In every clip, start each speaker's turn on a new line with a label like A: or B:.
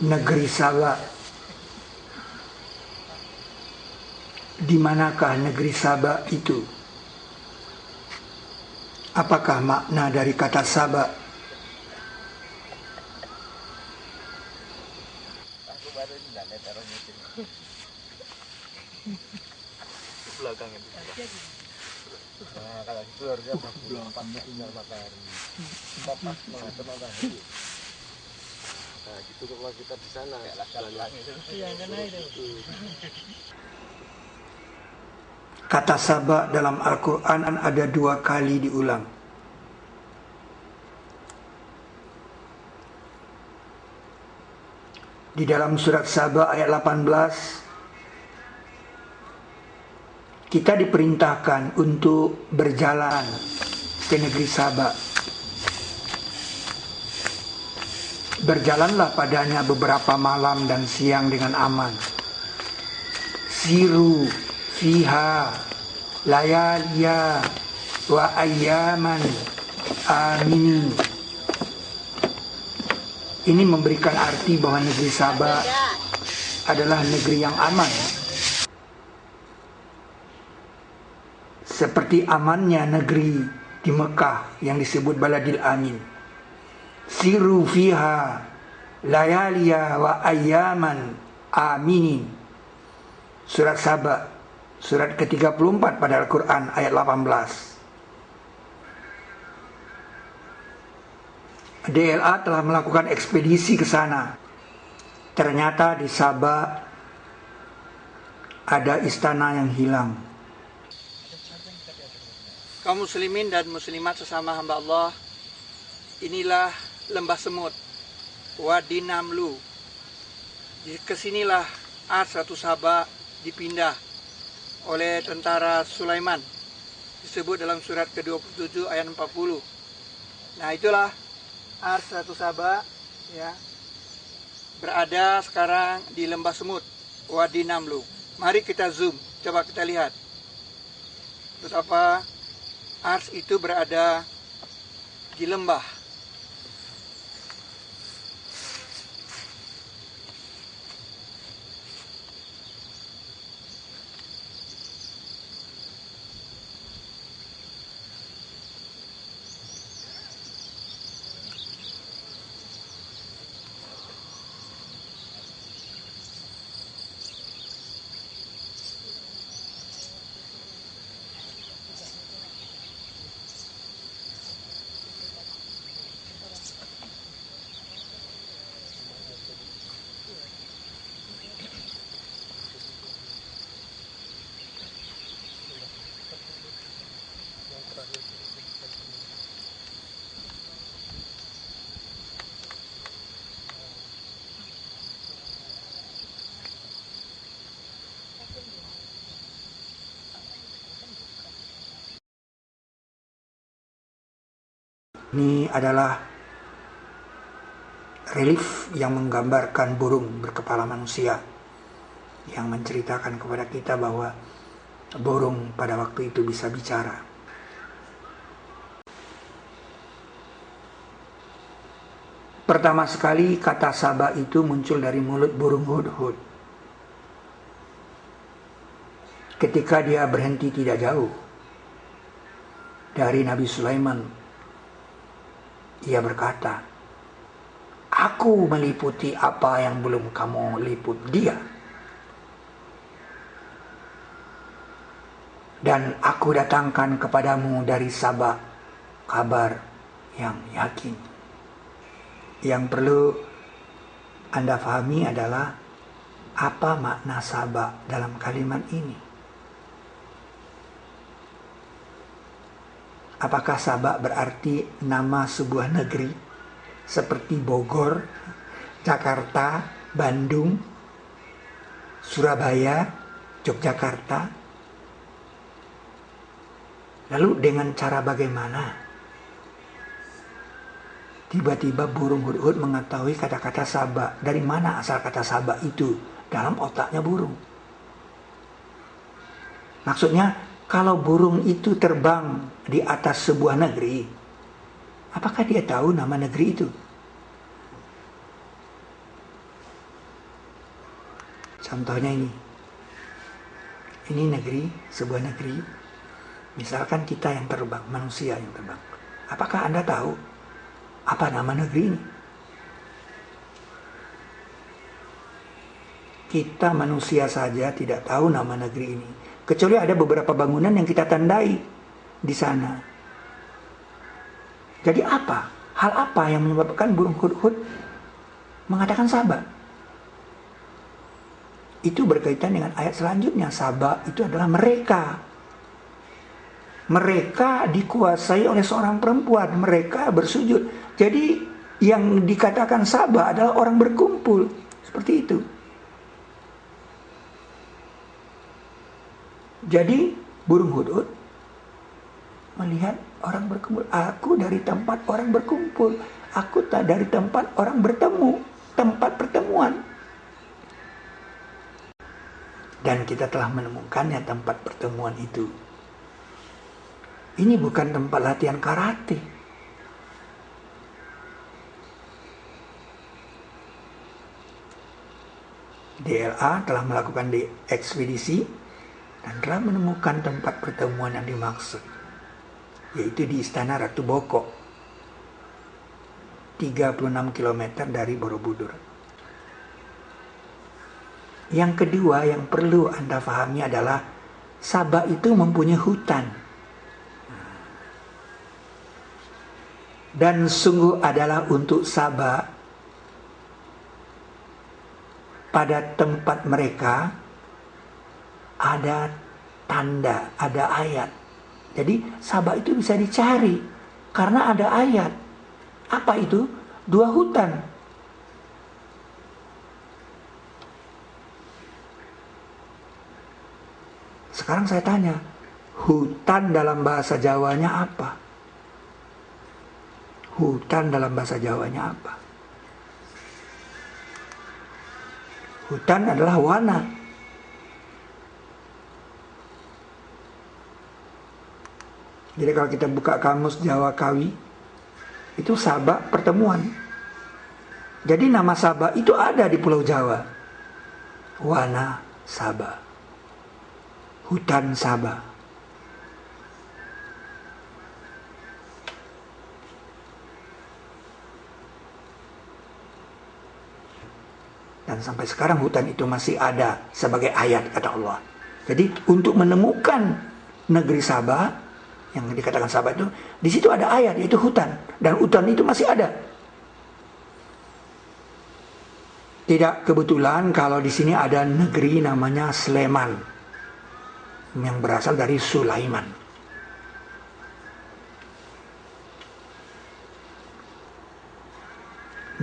A: negeri Saba. Di manakah negeri Saba itu? Apakah makna dari kata Saba?
B: Belakang itu. Nah, kalau itu harusnya belakangnya matahari. Kita pas menghadap matahari. Nah, gitu kalau kita di sana. Iya, karena itu.
A: Kata Saba dalam Al-Quran ada 2 kali diulang. Di dalam surat Saba ayat 18, kita diperintahkan untuk berjalan ke negeri Saba. Berjalanlah padanya beberapa malam dan siang dengan aman. Siru fiha layaliya wa ayyaman aminin. Ini memberikan arti bahwa negeri Saba adalah negeri yang aman, seperti amannya negeri di Mekah yang disebut Baladil Amin. Siru fiha layaliya wa ayyaman aminin. Surat Saba, surat ke-34 pada Al-Quran ayat 18. DLA telah melakukan ekspedisi ke sana. Ternyata di Saba ada istana yang hilang. Kaum muslimin dan muslimat sesama hamba Allah, inilah lembah semut, Wadi Namlu. Kesinilah Ratu Saba dipindah oleh tentara Sulaiman, disebut dalam surat ke-27 ayat 40. Nah, itulah Ratu Saba, ya, berada sekarang di lembah semut Wadi Namlu. Mari kita zoom, coba kita lihat betapa Ars itu berada di lembah. Ini adalah relief yang menggambarkan burung berkepala manusia, yang menceritakan kepada kita bahwa burung pada waktu itu bisa bicara. Pertama sekali kata Saba itu muncul dari mulut burung hudhud ketika dia berhenti tidak jauh dari Nabi Sulaiman. Ia berkata, "Aku meliputi apa yang belum kamu liput dia. Dan aku datangkan kepadamu dari Saba kabar yang yakin." Yang perlu Anda pahami adalah apa makna Saba dalam kalimat ini. Apakah Saba berarti nama sebuah negeri seperti Bogor, Jakarta, Bandung, Surabaya, Yogyakarta? Lalu dengan cara bagaimana tiba-tiba burung hudhud mengetahui kata-kata Saba? Dari mana asal kata Saba itu dalam otaknya burung? Maksudnya, kalau burung itu terbang di atas sebuah negeri, apakah dia tahu nama negeri itu? Contohnya ini negeri, sebuah negeri, misalkan kita yang terbang, manusia yang terbang. Apakah Anda tahu apa nama negeri ini? Kita manusia saja tidak tahu nama negeri ini, kecuali ada beberapa bangunan yang kita tandai di sana. Jadi apa? Hal apa yang menyebabkan burung hudhud mengatakan Sabah? Itu berkaitan dengan ayat selanjutnya. Sabah itu adalah mereka. Mereka dikuasai oleh seorang perempuan. Mereka bersujud. Jadi yang dikatakan Sabah adalah orang berkumpul. Seperti itu. Jadi burung hudhud melihat orang berkumpul. Aku dari tempat orang berkumpul. Aku tak dari tempat orang bertemu. Tempat pertemuan. Dan kita telah menemukannya tempat pertemuan itu. Ini bukan tempat latihan karate. DLA telah melakukan ekspedisi dan telah menemukan tempat pertemuan yang dimaksud, yaitu di Istana Ratu Boko, 36 km dari Borobudur. Yang kedua yang perlu Anda pahami adalah Sabah itu mempunyai hutan. Dan sungguh adalah untuk Sabah pada tempat mereka ada tanda, ada ayat. Jadi Sabah itu bisa dicari karena ada ayat. Apa itu? 2 hutan. Sekarang saya tanya, hutan dalam bahasa Jawanya apa? Hutan dalam bahasa Jawanya apa? Hutan adalah wana. Jadi kalau kita buka kamus Jawa Kawi, itu Sabah pertemuan. Jadi nama Sabah itu ada di Pulau Jawa. Wana Sabah. Hutan Sabah. Dan sampai sekarang hutan itu masih ada sebagai ayat kata Allah. Jadi untuk menemukan negeri Sabah yang dikatakan Sabah itu, di situ ada ayat yaitu hutan, dan hutan itu masih ada. Tidak kebetulan kalau di sini ada negeri namanya Sleman yang berasal dari Sulaiman.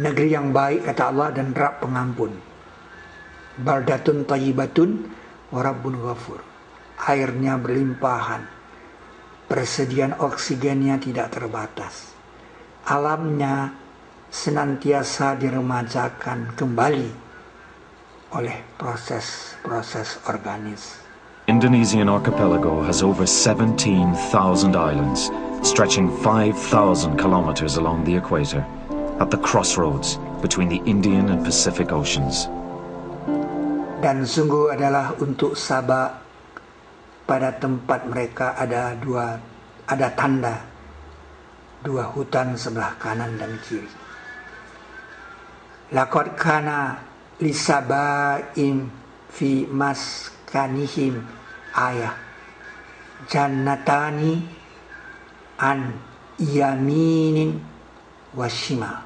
A: Negeri yang baik kata Allah dan Rabb pengampun. Baldatun thayyibatun wa Rabbun ghafur. Airnya berlimpahan. Persediaan oksigennya tidak terbatas. Alamnya senantiasa diremajakan kembali oleh proses-proses organis.
C: Indonesian archipelago has over 17,000 islands, stretching 5,000 kilometers along the equator, at the crossroads between the Indian and Pacific Oceans.
A: Dan sungguh adalah untuk Sabah, pada tempat mereka ada tanda, 2 hutan sebelah kanan dan kiri. Laqad kana li Saba'in fi maskanihim ayah jannatani an yaminin washima.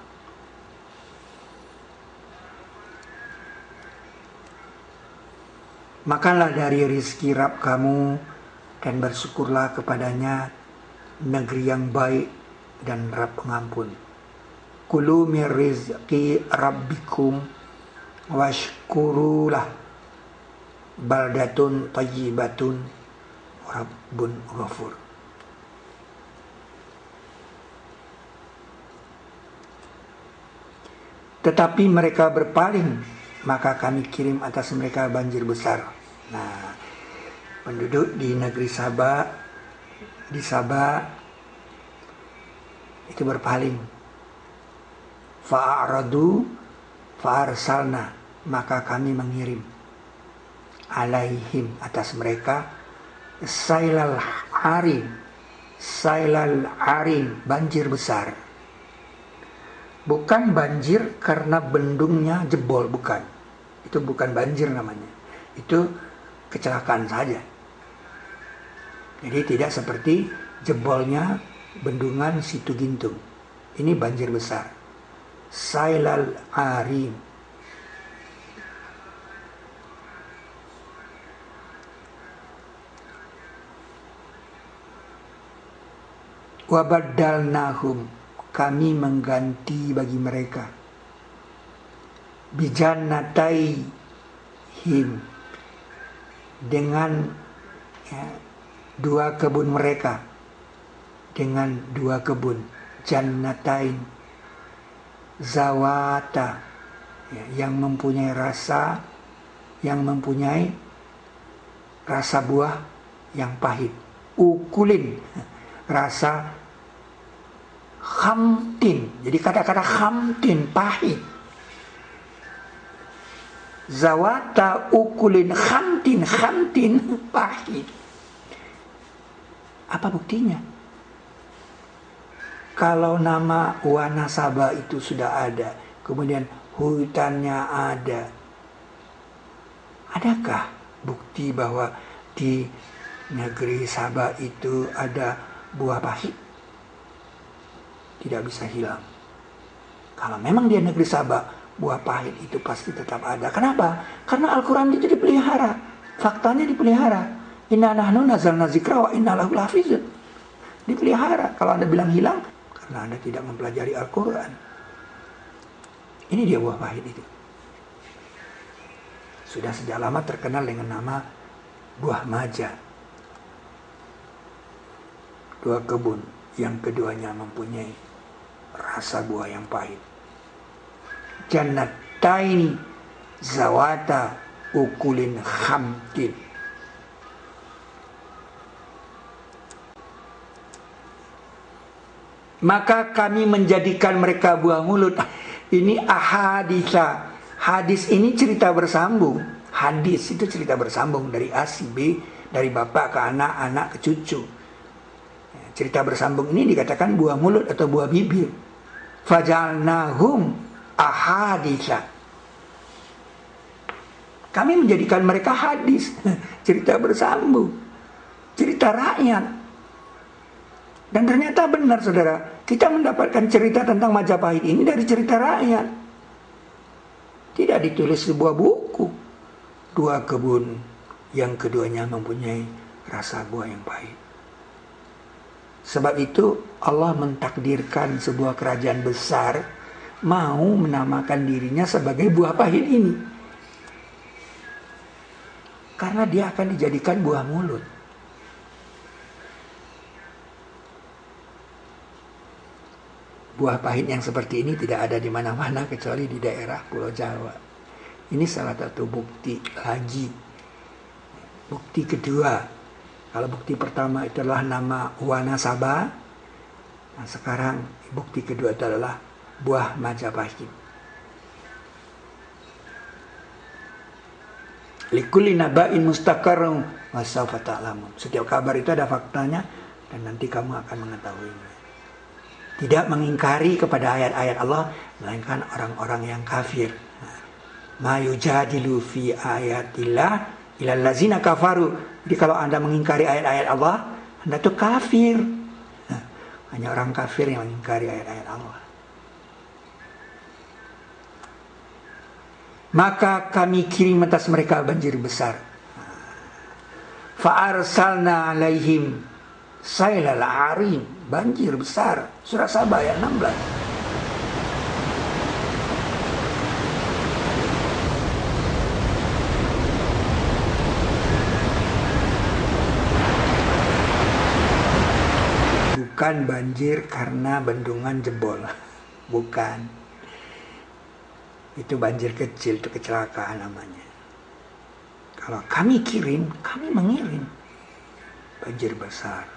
A: Makanlah dari rizki Rabb kamu dan bersyukurlah kepadanya, negeri yang baik dan Rabb pengampun. Kulu min rizqi rabbikum washkurulah baldatun thayyibatun Rabbun ghafur. Tetapi mereka berpaling, maka kami kirim atas mereka banjir besar. Nah, penduduk di negeri Sabah, di Sabah itu berpaling. Fa'aradu fa'arsalna, maka kami mengirim. alaihim, atas mereka, sailal arim, banjir besar. Bukan banjir karena bendungnya jebol, bukan. Itu bukan banjir namanya. Itu kecelakaan saja. Jadi tidak seperti jebolnya bendungan Situ Gintung. Ini banjir besar. Sailal arim. Wabadalnahum, kami mengganti bagi mereka, bijannataihim, dengan dua kebun mereka, dengan dua kebun, jannatain, zawata, yang mempunyai rasa buah yang pahit, ukulin, rasa khamtin. Jadi kata-kata khamtin, pahit. Zawata ukulin khamtin, pahit. Apa buktinya? Kalau nama Wanasaba itu sudah ada, kemudian hutannya ada, adakah bukti bahwa di negeri Sabah itu ada buah pahit? Tidak bisa hilang. Kalau memang dia negeri Sabah, buah pahit itu pasti tetap ada. Kenapa? Karena Al-Quran itu dipelihara. Faktanya dipelihara. Inna nahnu nazalna zikra wa inna lahu lahafizun. Dipelihara. Kalau Anda bilang hilang, karena Anda tidak mempelajari Al-Quran. Ini dia buah pahit itu. Sudah sejak lama terkenal dengan nama buah maja. Dua kebun, yang keduanya mempunyai rasa buah yang pahit. Jannataini zawata ukulin khamtin. Maka kami menjadikan mereka buah mulut. Ini ahaditha. Hadis ini cerita bersambung. Hadis itu cerita bersambung dari A si B, dari bapak ke anak, anak ke cucu. Cerita bersambung ini dikatakan buah mulut atau buah bibir. Fajalnahum ahaditha. Kami menjadikan mereka hadis, cerita bersambung, cerita rakyat. Dan ternyata benar saudara, kita mendapatkan cerita tentang Majapahit ini dari cerita rakyat. Tidak ditulis sebuah buku. Dua kebun, yang keduanya mempunyai rasa buah yang pahit. Sebab itu Allah mentakdirkan sebuah kerajaan besar mau menamakan dirinya sebagai buah pahit ini. Karena dia akan dijadikan buah mulut. Buah pahit yang seperti ini tidak ada di mana-mana kecuali di daerah Pulau Jawa. Ini salah satu bukti lagi. Bukti kedua. Kalau bukti pertama itu adalah nama Wanasaba. Nah, sekarang bukti kedua itu adalah buah Majapahit. Likulli naba'in mustaqarrun wa sawfa ta'lamun. Setiap kabar itu ada faktanya dan nanti kamu akan mengetahuinya. Tidak mengingkari kepada ayat-ayat Allah, melainkan orang-orang yang kafir. Ma yujadilu fi ayatillah ilal ladzina kafaru. Jadi kalau Anda mengingkari ayat-ayat Allah, Anda itu kafir. Hanya orang kafir yang mengingkari ayat-ayat Allah. Maka kami kirim atas mereka banjir besar. Fa'arsalna alaihim sailal arim, banjir besar. Surah Sabah ayat 16. Bukan banjir karena bendungan jebol. Bukan. Itu banjir kecil, itu kecelakaan namanya. Kalau kami kirim, kami mengirim banjir besar.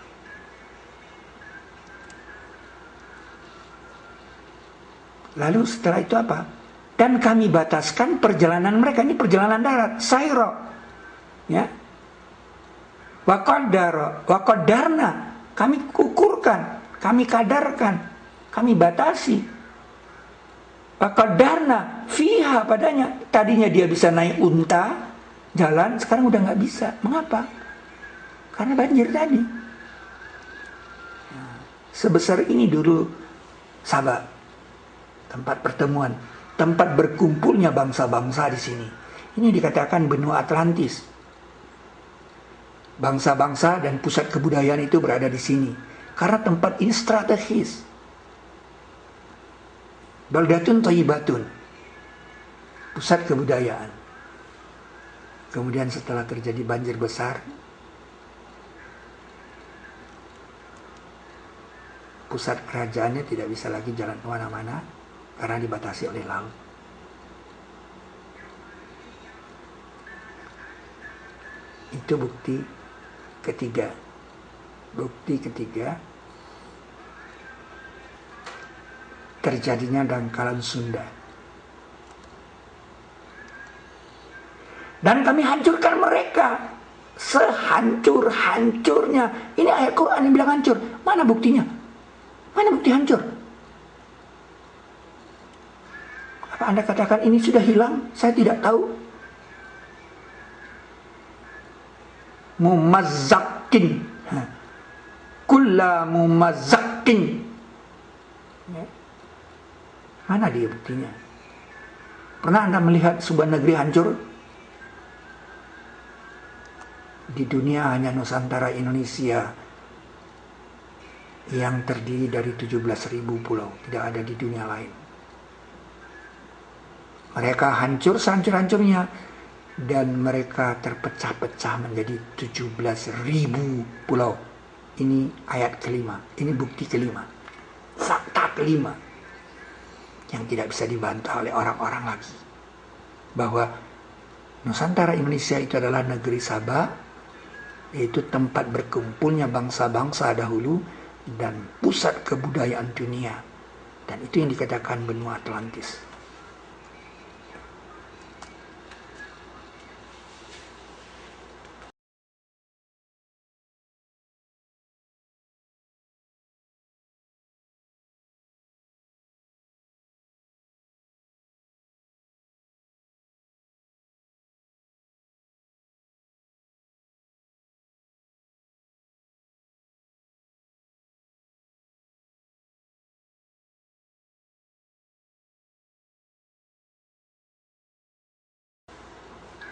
A: Lalu setelah itu apa? Dan kami bataskan perjalanan mereka. Ini perjalanan darat, sayro.
D: Ya. Wa qadarna, kami ukurkan, kami kadarkan, kami batasi. Wa qadarna fiha, padanya. Tadinya dia bisa naik unta, jalan, sekarang udah nggak bisa. Mengapa? Karena banjir tadi. Sebesar ini dulu Sabah, tempat pertemuan, tempat berkumpulnya bangsa-bangsa di sini. Ini dikatakan benua Atlantis. Bangsa-bangsa dan pusat kebudayaan itu berada di sini. Karena tempat ini strategis. Baldatun thayyibatun, pusat kebudayaan. Kemudian setelah terjadi banjir besar, pusat kerajaannya tidak bisa lagi jalan kemana-mana karena dibatasi oleh laut. Itu bukti ketiga. Bukti ketiga terjadinya dangkalan Sunda. Dan kami hancurkan mereka sehancur-hancurnya. Ini ayat Quran yang bilang hancur. Mana buktinya? Mana bukti hancur? Apa Anda katakan ini sudah hilang? Saya tidak tahu. Mumazzakin, kulla mumazzakin. Mana dia buktinya? Pernah Anda melihat sebuah negeri hancur? Di dunia hanya Nusantara Indonesia yang terdiri dari 17.000 pulau. Tidak ada di dunia lain. Mereka hancur sehancur-hancurnya, dan mereka terpecah-pecah menjadi 17.000 pulau. Ini ayat kelima. Ini bukti kelima. Fakta kelima yang tidak bisa dibantah oleh orang-orang lagi. Bahwa Nusantara Indonesia itu adalah negeri Sabah, yaitu tempat berkumpulnya bangsa-bangsa dahulu dan pusat kebudayaan dunia. Dan itu yang dikatakan benua Atlantis.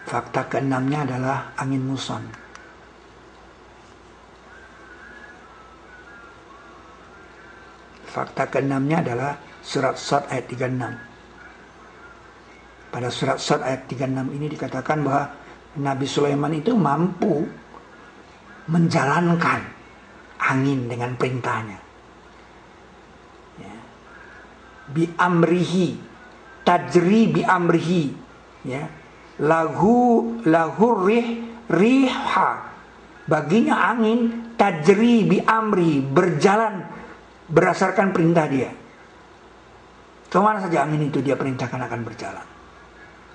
D: Fakta keenamnya adalah angin muson. Fakta keenamnya adalah surat Shad ayat 36. Pada surat Shad ayat 36 ini dikatakan bahwa Nabi Sulaiman itu mampu menjalankan angin dengan perintahnya. Ya. Bi amrihi, tajri bi amrihi, ya. Lahu riha, baginya angin, tajri bi amri, berjalan berdasarkan perintah dia. Kemana saja angin itu dia perintahkan akan berjalan.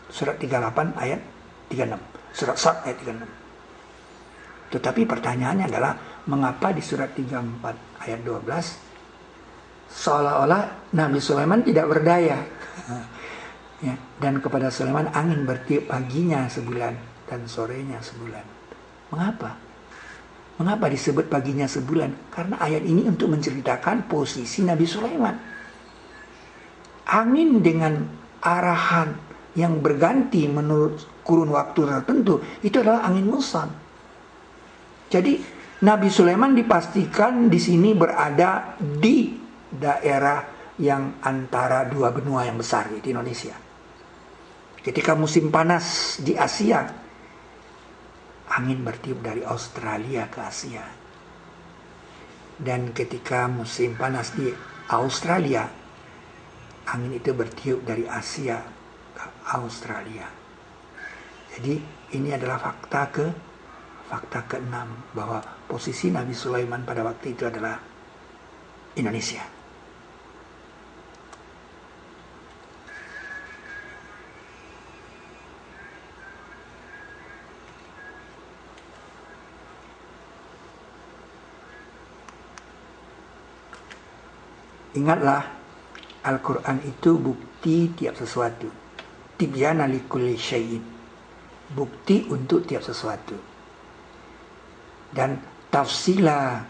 D: Surat 38 ayat 36. Surat Shad ayat 36. Tetapi pertanyaannya adalah, mengapa di surat 34 ayat 12 seolah-olah Nabi Sulaiman tidak berdaya? Ya, dan kepada Sulaiman angin bertiup paginya sebulan dan sorenya sebulan. Mengapa? Mengapa disebut paginya sebulan? Karena ayat ini untuk menceritakan posisi Nabi Sulaiman. Angin dengan arahan yang berganti menurut kurun waktu tertentu, itu adalah angin muson. Jadi Nabi Sulaiman dipastikan di sini berada di daerah yang antara dua benua yang besar, yaitu Indonesia. Ketika musim panas di Asia, angin bertiup dari Australia ke Asia. Dan ketika musim panas di Australia, angin itu bertiup dari Asia ke Australia. Jadi ini adalah fakta ke-6 bahwa posisi Nabi Sulaiman pada waktu itu adalah Indonesia. Ingatlah, Al-Quran itu bukti tiap sesuatu. Tibyana likulli syai'in. Bukti untuk tiap sesuatu. Dan tafsila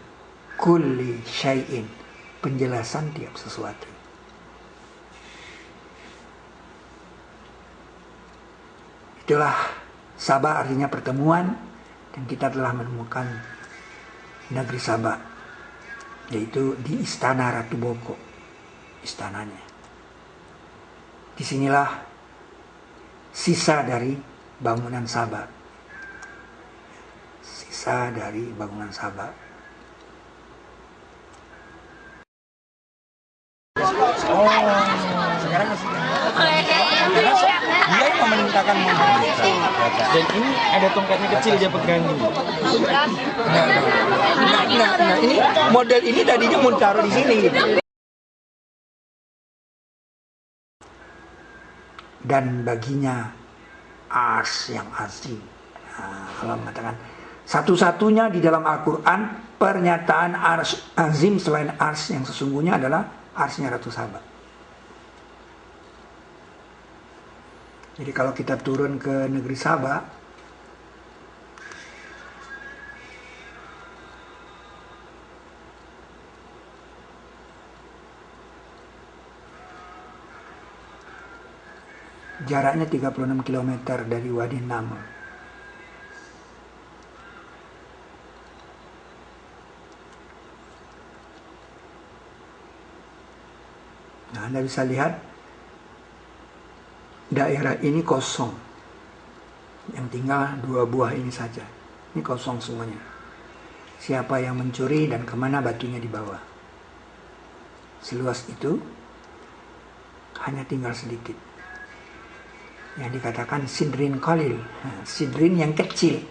D: kulli syai'in. Penjelasan tiap sesuatu. Itulah Sabah artinya pertemuan, dan kita telah menemukan negeri Sabah, yaitu di istana Ratu Boko, istananya. Disinilah sisa dari bangunan Sabah. Sisa dari bangunan Sabah. Sekarang masih karena dia yang memerintahkan model.
B: Dan ini ada tongkatnya kecil dia pegang ini.
D: Nah, ini model ini tadinya mau taruh di sini gitu. Dan baginya ars yang azim. Nah, Allah mengatakan satu-satunya di dalam Al-Quran pernyataan ars azim selain ars yang sesungguhnya adalah arsnya Ratu Sabah. Jadi kalau kita turun ke negeri Sabah, jaraknya 36 km dari Wadi Naml. Nah, Anda bisa lihat daerah ini kosong. Yang tinggal 2 buah ini saja. Ini kosong semuanya. Siapa yang mencuri dan kemana batunya dibawa. Seluas itu hanya tinggal sedikit. Yang dikatakan Sidrin Qalil. Nah, Sidrin yang kecil.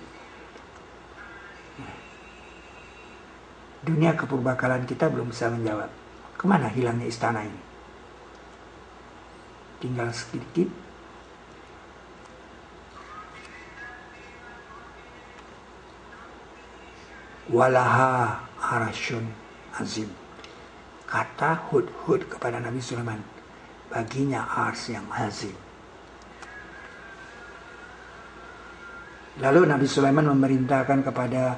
D: Dunia kepurbakalan kita belum bisa menjawab. Kemana hilangnya istana ini? Tinggal sedikit. Walaha arasyun azim. Kata Hud-Hud kepada Nabi Sulaiman, baginya ars yang azim. Lalu Nabi Sulaiman memerintahkan kepada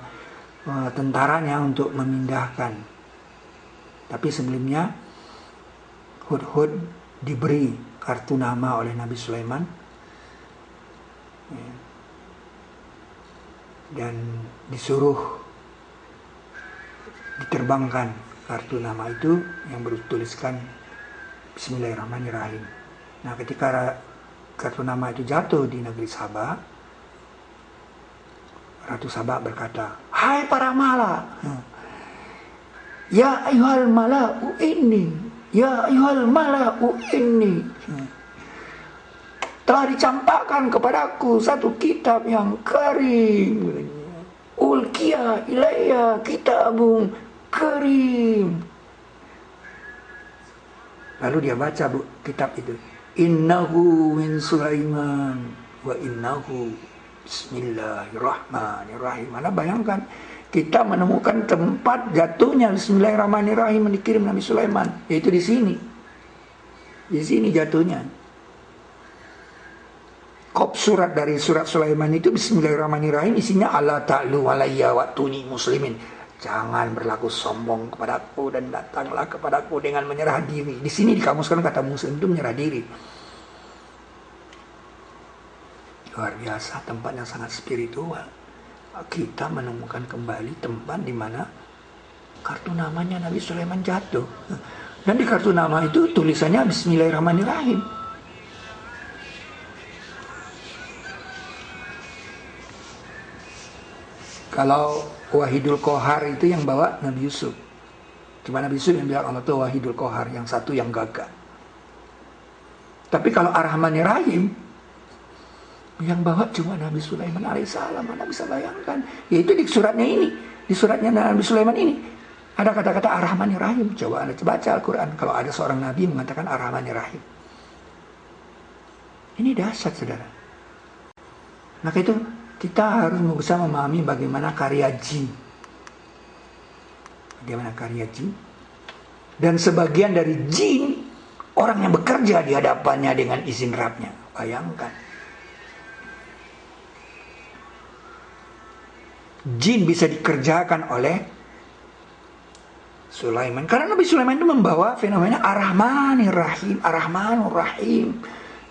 D: tentaranya untuk memindahkan. Tapi sebelumnya Hud-Hud diberi kartu nama oleh Nabi Sulaiman, dan disuruh diterbangkan kartu nama itu yang bertuliskan Bismillahirrahmanirrahim. Nah, ketika kartu nama itu jatuh di negeri Sabah, Ratu Sabah berkata, "Hai para mala, ya ayuhal mala'u inni, ya ayuhal mala'u inni, telah dicampakkan kepadaku satu kitab yang karim, ulkiya ilayya kitabun karim." Lalu dia baca kitab itu, innahu min Sulaiman wa innahu bismillahirrahmanirrahim. Anda bayangkan, kita menemukan tempat jatuhnya Bismillahirrahmanirrahim yang dikirim Nabi Sulaiman, yaitu di sini. Di sini jatuhnya. Kop surat dari surat Sulaiman itu Bismillahirrahmanirrahim, isinya ala ta'lu alayya wa'tuni muslimin. Jangan berlaku sombong kepadaku dan datanglah kepadaku dengan menyerah diri. Di sini di kamus kan kata muslim itu menyerah diri. Luar biasa, tempat yang sangat spiritual. Kita menemukan kembali tempat di mana kartu namanya Nabi Sulaiman jatuh. Dan di kartu nama itu tulisannya Bismillahirrahmanirrahim. Kalau Wahidul Qahar itu yang bawa Nabi Yusuf. Cuma Nabi Yusuf yang bilang Allah itu Wahidul Qahar, yang satu yang gagah. Tapi kalau Ar-Rahmanir-Rahim, yang bawa cuma Nabi Sulaiman alaihissalam. Anda bisa bayangkan, yaitu di suratnya ini, di suratnya Nabi Sulaiman ini ada kata-kata Ar-Rahmanir-Rahim. Coba Anda baca Al-Quran, kalau ada seorang Nabi mengatakan Ar-Rahmanir-Rahim, ini dahsyat, saudara. Maka itu kita harus bisa memahami bagaimana karya jin. Bagaimana karya jin. Dan sebagian dari jin, orang yang bekerja di hadapannya dengan izin Rabbnya. Bayangkan. Jin bisa dikerjakan oleh Sulaiman. Karena Nabi Sulaiman itu membawa fenomena Ar-Rahmanir Rahim. Ar-Rahmanur Rahim.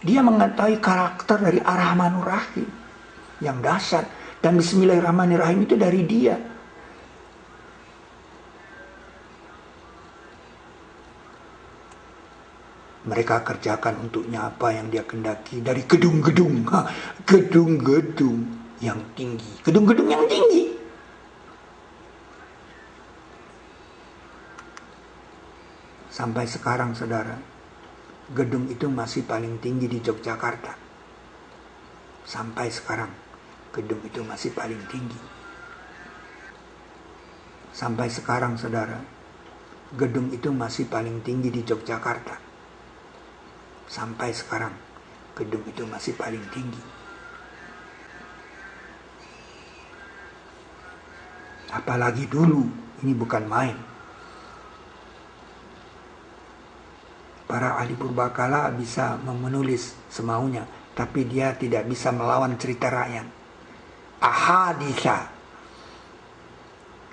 D: Dia mengetahui karakter dari Ar-Rahmanur Rahim yang dasar. Dan Bismillahirrahmanirrahim itu dari dia. Mereka kerjakan untuknya apa yang dia kendaki dari gedung-gedung. Gedung-gedung yang tinggi. Gedung-gedung yang tinggi. Sampai sekarang saudara, gedung itu masih paling tinggi di Yogyakarta. Sampai sekarang, gedung itu masih paling tinggi. Sampai sekarang saudara, gedung itu masih paling tinggi di Yogyakarta. Sampai sekarang, gedung itu masih paling tinggi. Apalagi dulu, ini bukan main. Para ahli purbakala bisa menulis semaunya, tapi dia tidak bisa melawan cerita rakyat. Ahaditha,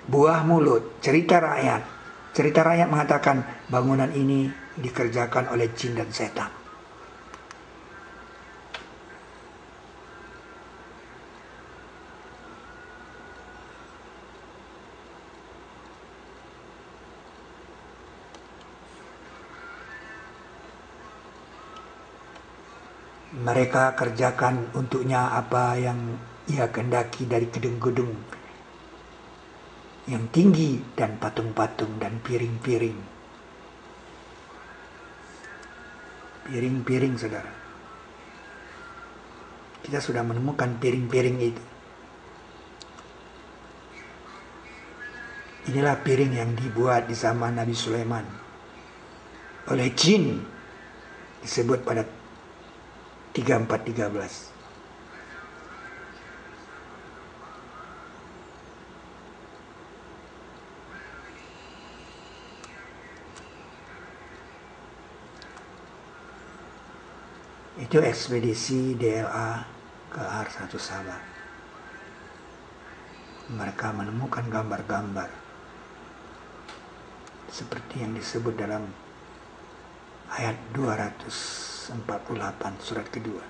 D: buah mulut, cerita rakyat. Cerita rakyat mengatakan bangunan ini dikerjakan oleh jin dan setan. Mereka kerjakan untuknya apa yang ia kehendaki dari gedung-gedung yang tinggi dan patung-patung dan piring-piring. Piring-piring saudara. Kita sudah menemukan piring-piring itu. Inilah piring yang dibuat di zaman Nabi Sulaiman oleh jin, disebut pada 34:13. Itu ekspedisi DLA ke R1 Sabah. Mereka menemukan gambar-gambar seperti yang disebut dalam ayat 248 surat kedua.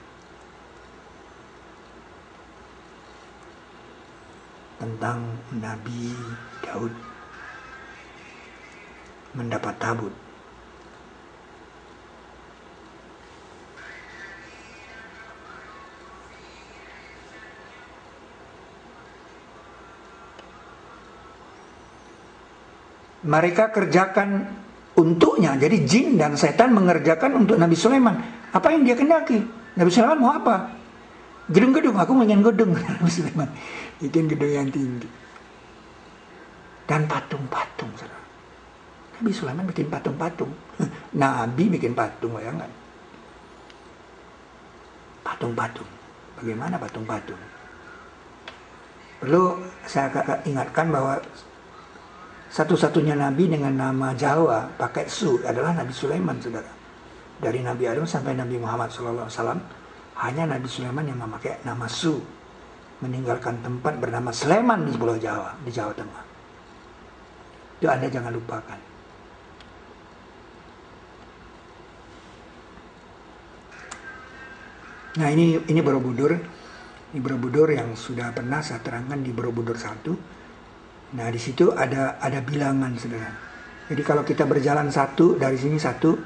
D: Tentang Nabi Daud mendapat tabut. Mereka kerjakan untuknya. Jadi jin dan setan mengerjakan untuk Nabi Sulaiman. Apa yang dia kendaki? Nabi Sulaiman mau apa? Gedung-gedung. Aku ingin gedung. Nabi Sulaiman bikin gedung yang tinggi. Dan patung-patung. Nabi Sulaiman bikin patung-patung. Nabi bikin patung, bayangkan. Patung-patung. Bagaimana patung-patung? Perlu saya ingatkan bahwa satu-satunya Nabi dengan nama Jawa pakai Su adalah Nabi Sulaiman, saudara. Dari Nabi Adam sampai Nabi Muhammad SAW, hanya Nabi Sulaiman yang memakai nama Su, meninggalkan tempat bernama Sleman di Pulau Jawa, di Jawa Tengah. Itu Anda jangan lupakan. Nah ini Borobudur. Ini Borobudur yang sudah pernah saya terangkan di Borobudur 1. Nah di situ ada bilangan, saudara. Jadi kalau kita berjalan dari sini 16,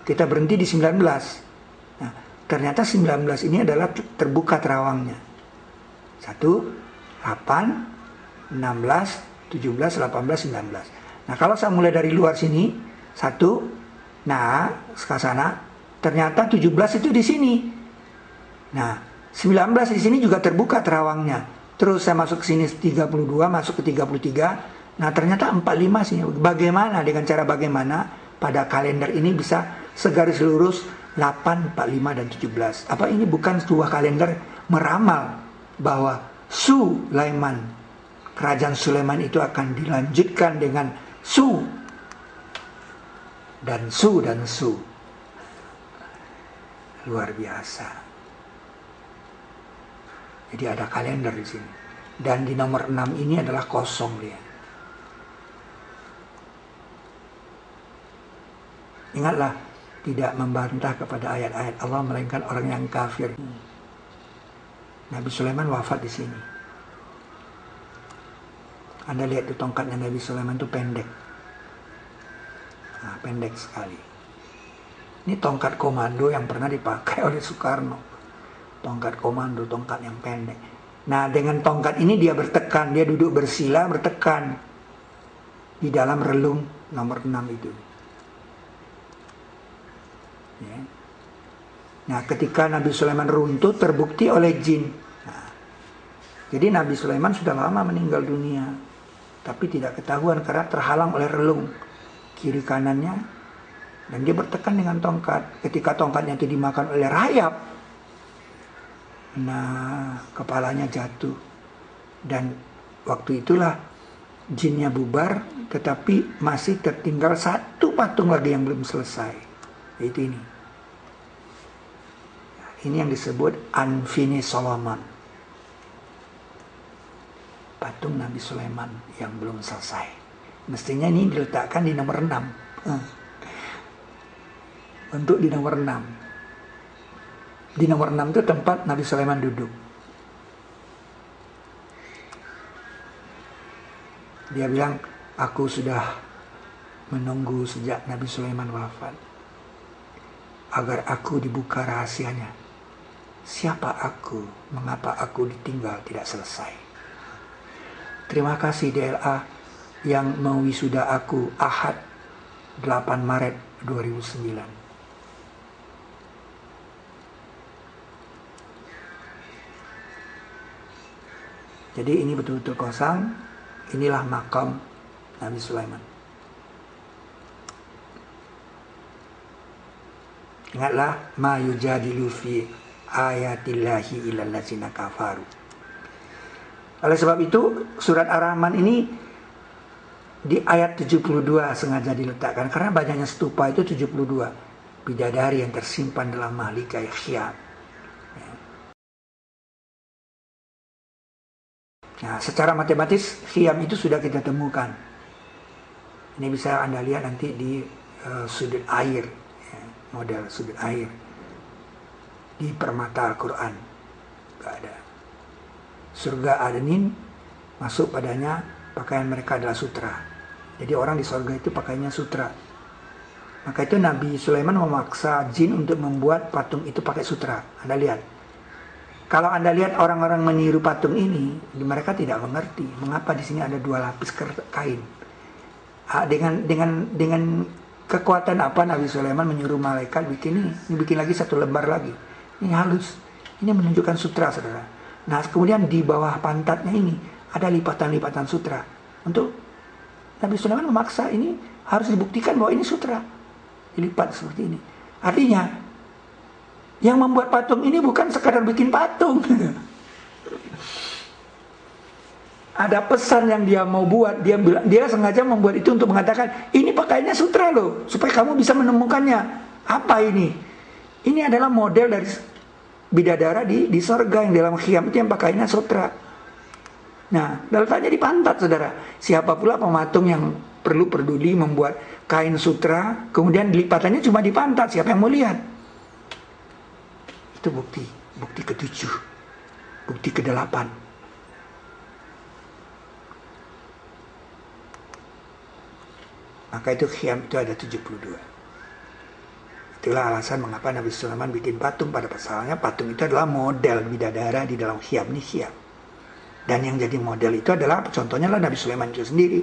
D: kita berhenti di 19. Nah ternyata 19 ini adalah terbuka terawangnya. 1, 8, 16, 17, 18, 19. Nah kalau saya mulai dari luar sini 1, nah ke sana, ternyata 17 itu di sini. Nah 19 di sini juga terbuka terawangnya. Terus saya masuk ke sini 32, masuk ke 33. Nah ternyata 45 sih. Bagaimana, dengan cara bagaimana pada kalender ini bisa segaris lurus 8, 45, dan 17. Apa ini bukan sebuah kalender meramal bahwa Sulaiman, kerajaan Sulaiman itu akan dilanjutkan dengan Su dan Su. Luar biasa. Jadi ada kalender di sini. Dan di nomor 6 ini adalah kosong dia. Ingatlah, tidak membantah kepada ayat-ayat Allah melainkan orang yang kafir. Nabi Sulaiman wafat di sini. Anda lihat di tongkatnya Nabi Sulaiman itu pendek. Nah, pendek sekali. Ini tongkat komando yang pernah dipakai oleh Soekarno. Tongkat komando, tongkat yang pendek. Nah, dengan tongkat ini dia bertekan, dia duduk bersila bertekan di dalam relung nomor 6 itu. Ya. Nah, ketika Nabi Sulaiman runtuh terbukti oleh jin. Nah, jadi Nabi Sulaiman sudah lama meninggal dunia, tapi tidak ketahuan karena terhalang oleh relung kiri kanannya, dan dia bertekan dengan tongkat. Ketika tongkatnya itu dimakan oleh rayap, nah kepalanya jatuh, dan waktu itulah jinnya bubar, tetapi masih tertinggal satu patung lagi yang belum selesai, yaitu ini. Ini yang disebut Unfinished Solomon, patung Nabi Sulaiman yang belum selesai. Mestinya ini diletakkan di nomor 6. Untuk di nomor 6. Di nomor 6 itu tempat Nabi Sulaiman duduk. Dia bilang, aku sudah menunggu sejak Nabi Sulaiman wafat, agar aku dibuka rahasianya. Siapa aku? Mengapa aku ditinggal tidak selesai? Terima kasih DLA yang mewisuda aku Ahad 8 Maret 2009. Jadi ini betul-betul kosong. Inilah makam Nabi Sulaiman. Ingatlah, ma yujadilu fi ayatillahi illal ladzina kafaru. Oleh sebab itu, surat Ar-Rahman ini di ayat 72 sengaja diletakkan karena banyaknya stupa itu 72 bidadari yang tersimpan dalam mahligai Khyam. Nah, secara matematis Khyam itu sudah kita temukan. Ini bisa Anda lihat nanti di sudut air, ya, model sudut air di permata Al-Quran. Gak ada. Surga Adenin, masuk padanya pakaian mereka adalah sutra. Jadi orang di surga itu pakainya sutra. Maka itu Nabi Sulaiman memaksa jin untuk membuat patung itu pakai sutra. Anda lihat. Kalau Anda lihat orang-orang meniru patung ini, mereka tidak mengerti mengapa di sini ada 2 lapis kain. Dengan kekuatan apa Nabi Sulaiman menyuruh malaikat bikin ini bikin lagi 1 lembar lagi. Ini halus. Ini menunjukkan sutra, saudara. Nah, kemudian di bawah pantatnya ini ada lipatan-lipatan sutra. Untuk Nabi Sulaiman memaksa ini harus dibuktikan bahwa ini sutra. Dilipat seperti ini. Artinya, yang membuat patung ini bukan sekadar bikin patung. Ada pesan yang dia mau buat. Dia sengaja membuat itu untuk mengatakan, ini pakaiannya sutra loh, supaya kamu bisa menemukannya. Apa ini? Ini adalah model dari bidadara di sorga yang dalam Khyam itu yang pakainya sutra. Nah, letaknya di pantat, saudara. Siapa pula pematung yang perlu peduli membuat kain sutra, kemudian lipatannya cuma di pantat? Siapa yang mau lihat? Itu bukti ke-7, bukti ke-8. Maka itu Khyam itu ada 72. Itulah alasan mengapa Nabi Sulaiman bikin patung. Pada pasalnya patung itu adalah model bidadara di dalam Khyam ini Khyam. Dan yang jadi model itu adalah, contohnya lah Nabi Sulaiman itu sendiri.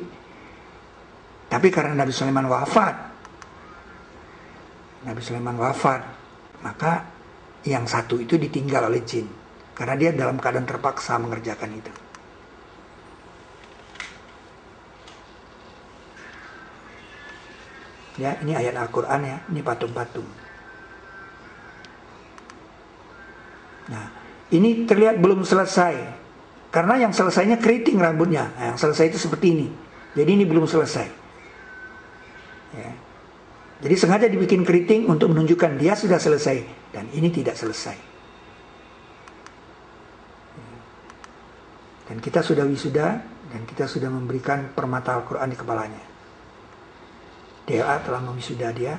D: Tapi karena Nabi Sulaiman wafat, maka yang satu itu ditinggal oleh jin. Karena dia dalam keadaan terpaksa mengerjakan itu. Ya, ini ayat Al-Quran ya, ini patung-patung. Nah, ini terlihat belum selesai. Karena yang selesainya keriting rambutnya. Nah, yang selesai itu seperti ini. Jadi ini belum selesai. Jadi sengaja dibikin keriting untuk menunjukkan dia sudah selesai. Dan ini tidak selesai. Dan kita sudah wisuda, dan kita sudah memberikan permata Al-Quran di kepalanya. DA telah mewisuda dia.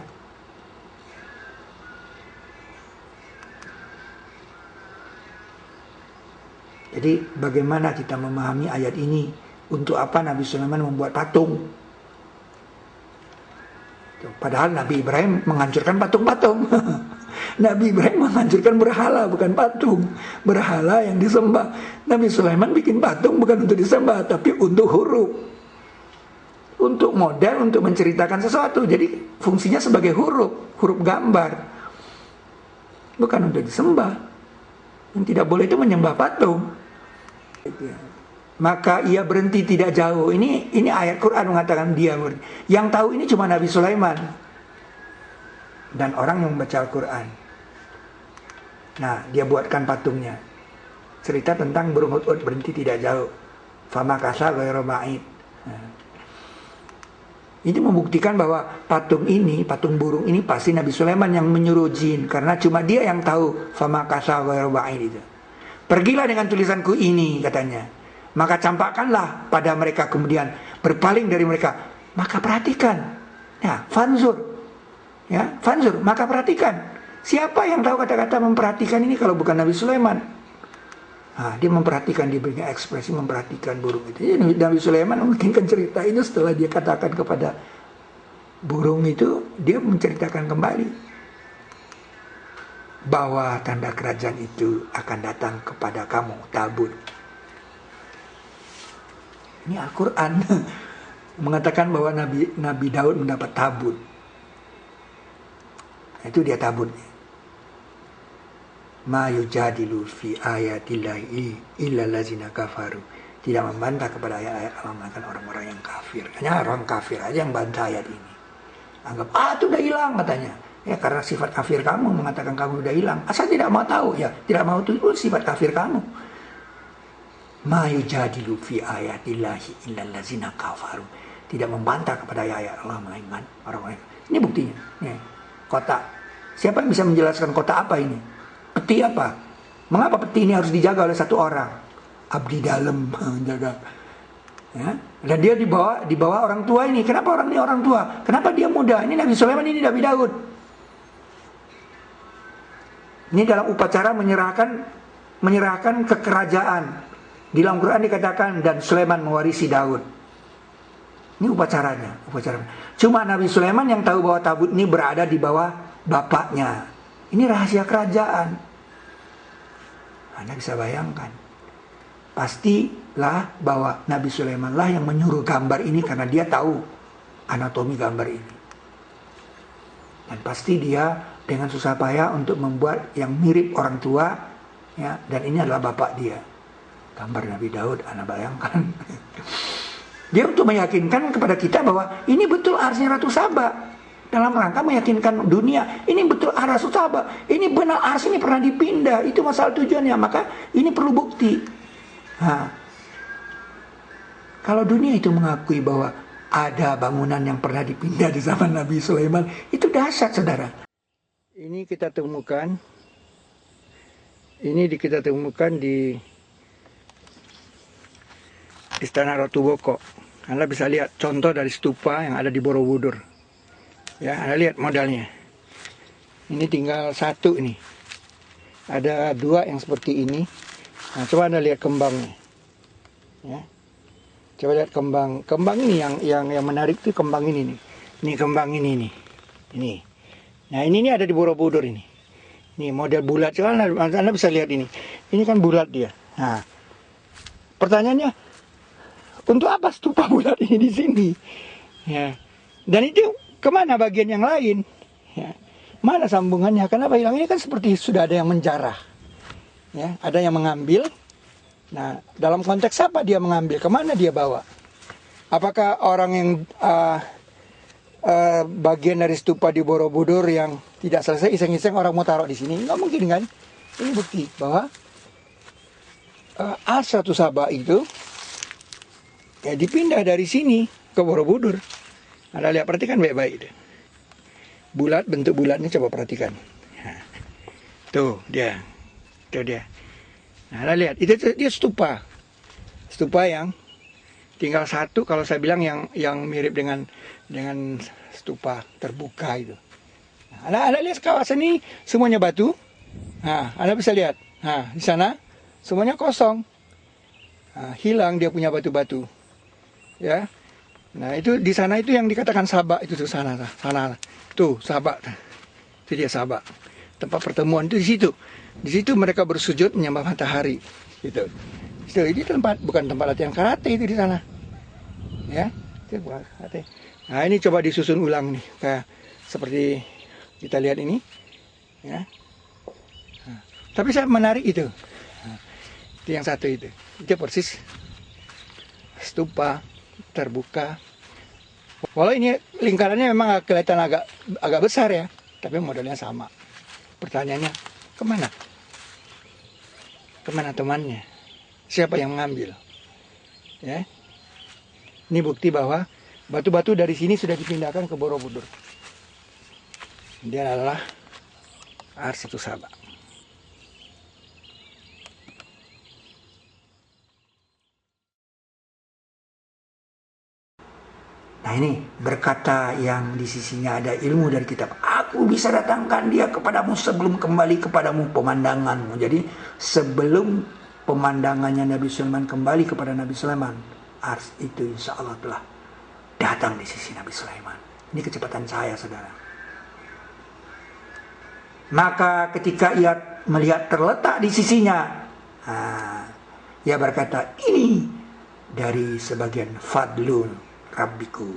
D: Jadi bagaimana kita memahami ayat ini? Untuk apa Nabi Sulaiman membuat patung? Padahal Nabi Ibrahim menghancurkan patung-patung. Nabi Ibrahim menghancurkan berhala, bukan patung. Berhala yang disembah. Nabi Sulaiman bikin patung bukan untuk disembah, tapi untuk huruf. Untuk model, untuk menceritakan sesuatu. Jadi fungsinya sebagai huruf gambar. Bukan untuk disembah. Yang tidak boleh itu menyembah patung. Maka ia berhenti tidak jauh. Ini ayat Quran mengatakan dia berhenti. Yang tahu ini cuma Nabi Sulaiman dan orang yang membaca Al-Quran. Nah, dia buatkan patungnya. Cerita tentang burung hudhud berhenti tidak jauh. Famakasa ghairu ba'id. Ini membuktikan bahwa patung burung ini pasti Nabi Sulaiman yang menyuruh jin, karena cuma dia yang tahu famakasa ghairu ba'id itu. Pergilah dengan tulisanku ini, katanya. Maka campakkanlah pada mereka, kemudian berpaling dari mereka. Maka perhatikan. Ya, fanzur. Ya, fanzur, maka perhatikan. Siapa yang tahu kata-kata memperhatikan ini kalau bukan Nabi Sulaiman? Nah, dia memperhatikan, dia berikan ekspresi memperhatikan burung itu. Jadi Nabi Sulaiman membikinkan cerita itu setelah dia katakan kepada burung itu, dia menceritakan kembali bahwa tanda kerajaan itu akan datang kepada kamu, tabut. Ini Al-Quran mengatakan bahwa Nabi Daud mendapat tabut. Itu dia tabutnya. Ma yujadilu fi ayatillahi illa allazina kafaru. Tidak membantah kepada ayat-ayat Allah, melainkan orang-orang yang kafir. Hanya orang kafir aja yang bantah ayat ini. Anggap, itu udah hilang katanya. Ya, karena sifat kafir kamu mengatakan kamu udah hilang. Asal tidak mau tahu, ya tidak mau itu sifat kafir kamu. Ma yujadilu fi ayatillahi illa allazina kafaru. Tidak membantah kepada ayat Allah, melainkan orang-orang. Ini buktinya. Nih, kotak. Siapa yang bisa menjelaskan kotak apa ini? Peti apa? Mengapa peti ini harus dijaga oleh satu orang? Abdi dalam menjaga. Ya? Dan dia dibawa orang tua ini. Kenapa orang ini orang tua? Kenapa dia muda? Ini Nabi Sulaiman, ini Nabi Daud. Ini dalam upacara menyerahkan kekerajaan. Di dalam Quran dikatakan dan Sulaiman mewarisi Daud. Ini upacaranya. Cuma Nabi Sulaiman yang tahu bahwa tabut ini berada di bawah bapaknya. Ini rahasia kerajaan. Anda bisa bayangkan. Pastilah bahwa Nabi Sulaiman lah yang menyuruh gambar ini karena dia tahu anatomi gambar ini. Dan pasti dia dengan susah payah untuk membuat yang mirip orang tua, ya, dan ini adalah bapak dia. Gambar Nabi Daud, Anda bayangkan. Dia untuk meyakinkan kepada kita bahwa ini betul arsnya Ratu Saba. Dalam rangka meyakinkan dunia, ini betul ars Ratu Saba. Ini benar ars ini pernah dipindah. Itu masalah tujuannya. Maka ini perlu bukti. Nah, kalau dunia itu mengakui bahwa ada bangunan yang pernah dipindah di zaman Nabi Sulaiman, itu dahsyat, saudara. Ini kita temukan. Kita temukan di Istana Ratu Boko. Anda bisa lihat contoh dari stupa yang ada di Borobudur. Ya, Anda lihat modelnya. Ini tinggal satu ini. Ada dua yang seperti ini. Nah, coba Anda lihat kembangnya. Ya. Coba lihat kembang. Kembang ini yang menarik itu kembang ini nih. Ini kembang ini nih. Ini. Nah, ini ada di Borobudur ini. Ini model bulat. Coba Anda bisa lihat ini. Ini kan bulat dia. Nah, pertanyaannya, untuk apa stupa bulat ini di sini? Ya. Dan itu kemana bagian yang lain? Ya. Mana sambungannya? Kenapa hilang? Ini kan seperti sudah ada yang menjarah. Ya, ada yang mengambil. Nah, dalam konteks apa dia mengambil? Kemana dia bawa? Apakah orang yang bagian dari stupa di Borobudur yang tidak selesai iseng-iseng orang mau taruh di sini? Nggak mungkin kan? Ini bukti bahwa ars Ratu Saba itu ya dipindah dari sini ke Borobudur. Anda lihat, perhatikan baik-baik. bulat, bentuk bulatnya coba perhatikan. Nah, tuh dia. Nah, lihat, itu dia stupa. Stupa yang tinggal satu, kalau saya bilang yang mirip dengan stupa terbuka itu. Nah, Anda lihat kawasan ini semuanya batu. Nah, Anda bisa lihat. Nah, di sana semuanya kosong. Nah, hilang dia punya batu-batu. Ya. Nah, itu di sana itu yang dikatakan Sabak itu sana. Tuh, Sabak. Itu dia Sabak. Tempat pertemuan itu di situ. Di situ mereka bersujud menyembah matahari. Gitu. Itu ini bukan tempat latihan karate itu di sana. Ya. Itu bukan karate. Nah, ini coba disusun ulang nih kayak seperti kita lihat ini. Ya. Nah, tapi saya menarik itu. Nah, itu yang satu itu. Itu persis stupa terbuka. Walau ini lingkarannya memang kelihatan agak besar ya, tapi modelnya sama. Pertanyaannya, kemana? Kemana temannya? Siapa yang mengambil? Ya, ini bukti bahwa batu-batu dari sini sudah dipindahkan ke Borobudur. Dia adalah Ars Satu Sabak. Nah ini berkata yang di sisinya ada ilmu dari kitab. Aku bisa datangkan dia kepadamu sebelum kembali kepadamu pemandanganmu. Jadi sebelum pemandangannya Nabi Sulaiman kembali kepada Nabi Sulaiman, Ars itu insya Allah telah datang di sisi Nabi Sulaiman. Ini kecepatan saya, saudara. Maka ketika ia melihat terletak di sisinya, ia berkata, ini dari sebagian fadlun Rabbiku.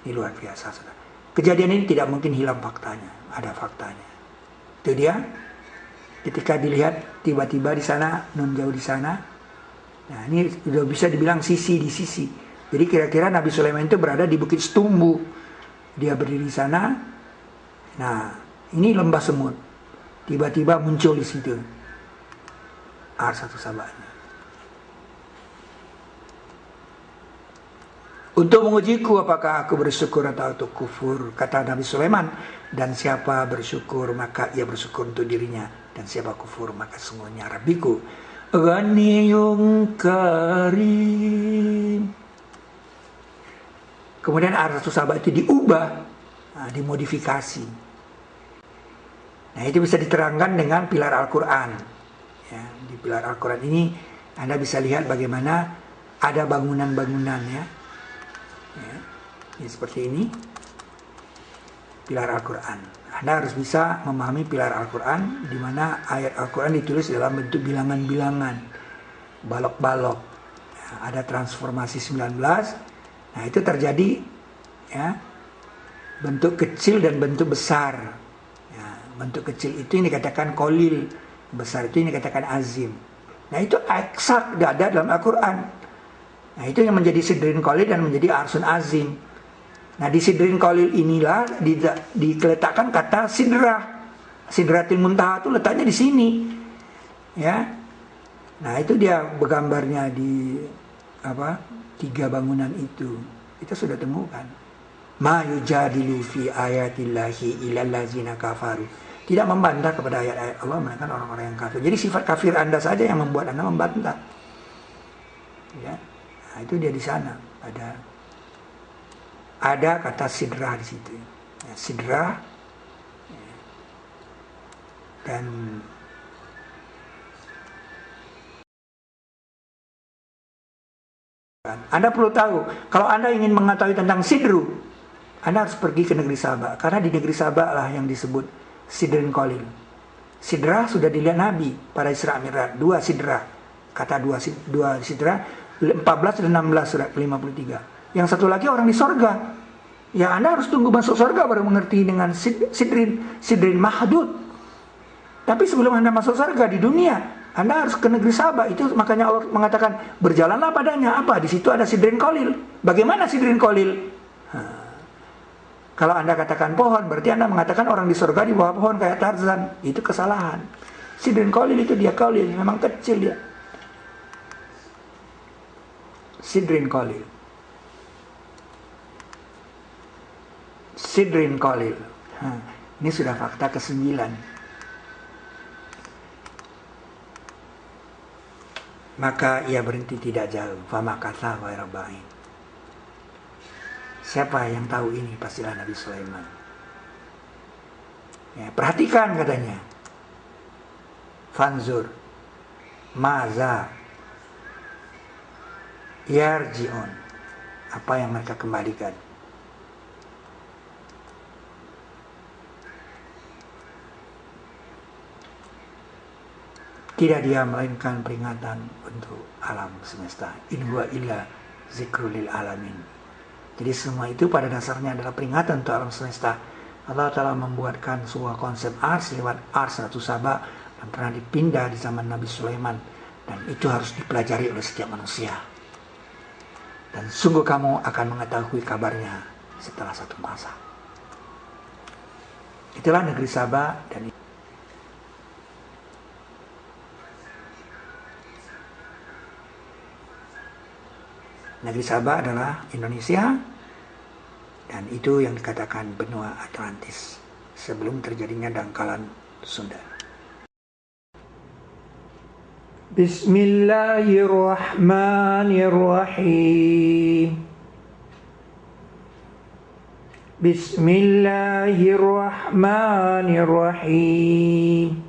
D: Ini luar biasa, saudara. Kejadian ini tidak mungkin hilang faktanya. Ada faktanya. Itu dia. Ketika dilihat tiba-tiba di sana, nun jauh di sana. Nah ini sudah bisa dibilang sisi di sisi. Jadi kira-kira Nabi Sulaiman itu berada di Bukit Setumbu. Dia berdiri di sana. Nah ini lembah semut. Tiba-tiba muncul di situ Ars Satu Sabaknya. Untuk mengujiku apakah aku bersyukur atau kufur, kata Nabi Sulaiman. Dan siapa bersyukur maka ia bersyukur untuk dirinya, dan siapa kufur maka sungguhnya Rabbiku Ghaniyun Karim. Kemudian Ars Satu Sabak itu diubah, dimodifikasi. Nah itu bisa diterangkan dengan pilar Al-Quran. Ya, di pilar Al-Quran ini Anda bisa lihat bagaimana ada bangunan-bangunan ya. Ini seperti ini pilar Al-Quran. Anda harus bisa memahami pilar Al-Quran, di mana ayat Al-Quran ditulis dalam bentuk bilangan-bilangan, balok-balok. Ya, ada transformasi 19. Nah itu terjadi ya, bentuk kecil dan bentuk besar. Ya, bentuk kecil itu ini dikatakan kolil, besar itu ini dikatakan azim. Nah itu eksak ada dalam Al-Quran. Nah itu yang menjadi sidrin kolil dan menjadi arsun azim. Nah di sidrin kolil inilah diletakkan kata sidratil muntaha itu letaknya di sini, ya. Nah itu dia bergambarnya di tiga bangunan itu. Kita sudah temukan. Ma yujadilu fi ayatillahi illal ladzina kafaru. Tidak membantah kepada ayat-ayat Allah melainkan orang-orang yang kafir. Jadi sifat kafir Anda saja yang membuat Anda membantah. Ya. Nah, itu dia di sana ada kata sidrah di situ. Ya, sidrah ya. Dan Anda perlu tahu, kalau Anda ingin mengetahui tentang sidru, Anda harus pergi ke negeri Sabak, karena di negeri Sabak lah yang disebut sidrin kolil. Sidrah sudah dilihat Nabi pada Isra Mi'raj, dua sidrah, kata dua sidrah 14 dan 16 surat 53. Yang satu lagi orang di sorga. Ya Anda harus tunggu masuk sorga baru mengerti dengan sidrin mahdud. Tapi sebelum Anda masuk sorga di dunia, Anda harus ke negeri Sabak. Itu makanya Allah mengatakan berjalanlah padanya. Apa? Di situ ada sidrin kolil. Bagaimana sidrin kolil? Kalau Anda katakan pohon, berarti Anda mengatakan orang di sorga di bawah pohon kayak Tarzan. Itu kesalahan. Sidrin kolil itu dia kolil, memang kecil dia. Sidrin kolil. Sidrin kolil. Nah, ini sudah fakta ke-9. Maka ia berhenti tidak jauh. Famakatha ghairu ba'in. Siapa yang tahu ini? Pastilah Nabi Sulaiman. Ya, perhatikan katanya. Fanzur maza yarji'un. Apa yang mereka kembalikan. Tidak dia melainkan peringatan untuk alam semesta. In huwa illa zikrul lil alamin. Jadi semua itu pada dasarnya adalah peringatan untuk alam semesta. Allah Ta'ala membuatkan sebuah konsep ars lewat ars Ratu Saba dan pernah dipindah di zaman Nabi Sulaiman. Dan itu harus dipelajari oleh setiap manusia. Dan sungguh kamu akan mengetahui kabarnya setelah satu masa. Itulah negeri Saba dan negeri Saba adalah Indonesia, dan itu yang dikatakan benua Atlantis sebelum terjadinya dangkalan Sunda. Bismillahirrahmanirrahim. Bismillahirrahmanirrahim.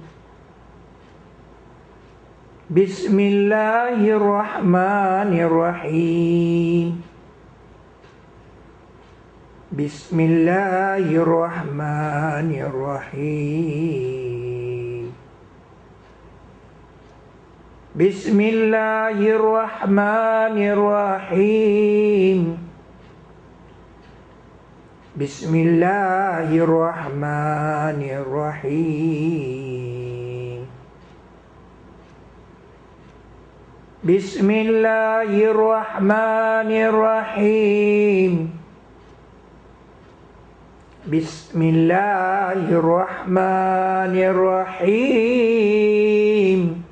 D: Bismillahirrahmanirrahim. Bismillahirrahmanirrahim. Bismillahirrahmanirrahim. Bismillahirrahmanirrahim. Bismillahirrahmanirrahim. Bismillahirrahmanirrahim. Bismillahirrahmanirrahim.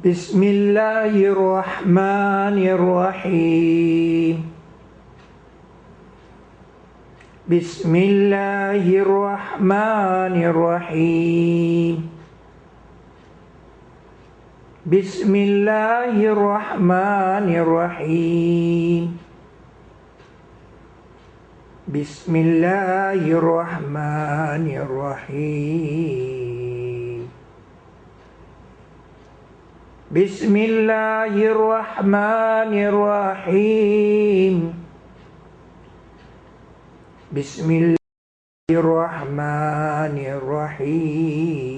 D: Bismillahirrahmanirrahim. Bismillahirrahmanirrahim. Bismillahirrahmanirrahim. Bismillahirrahmanirrahim. Bismillahirrahmanirrahim. Bismillahirrahmanirrahim. Bismillahirrahmanirrahim.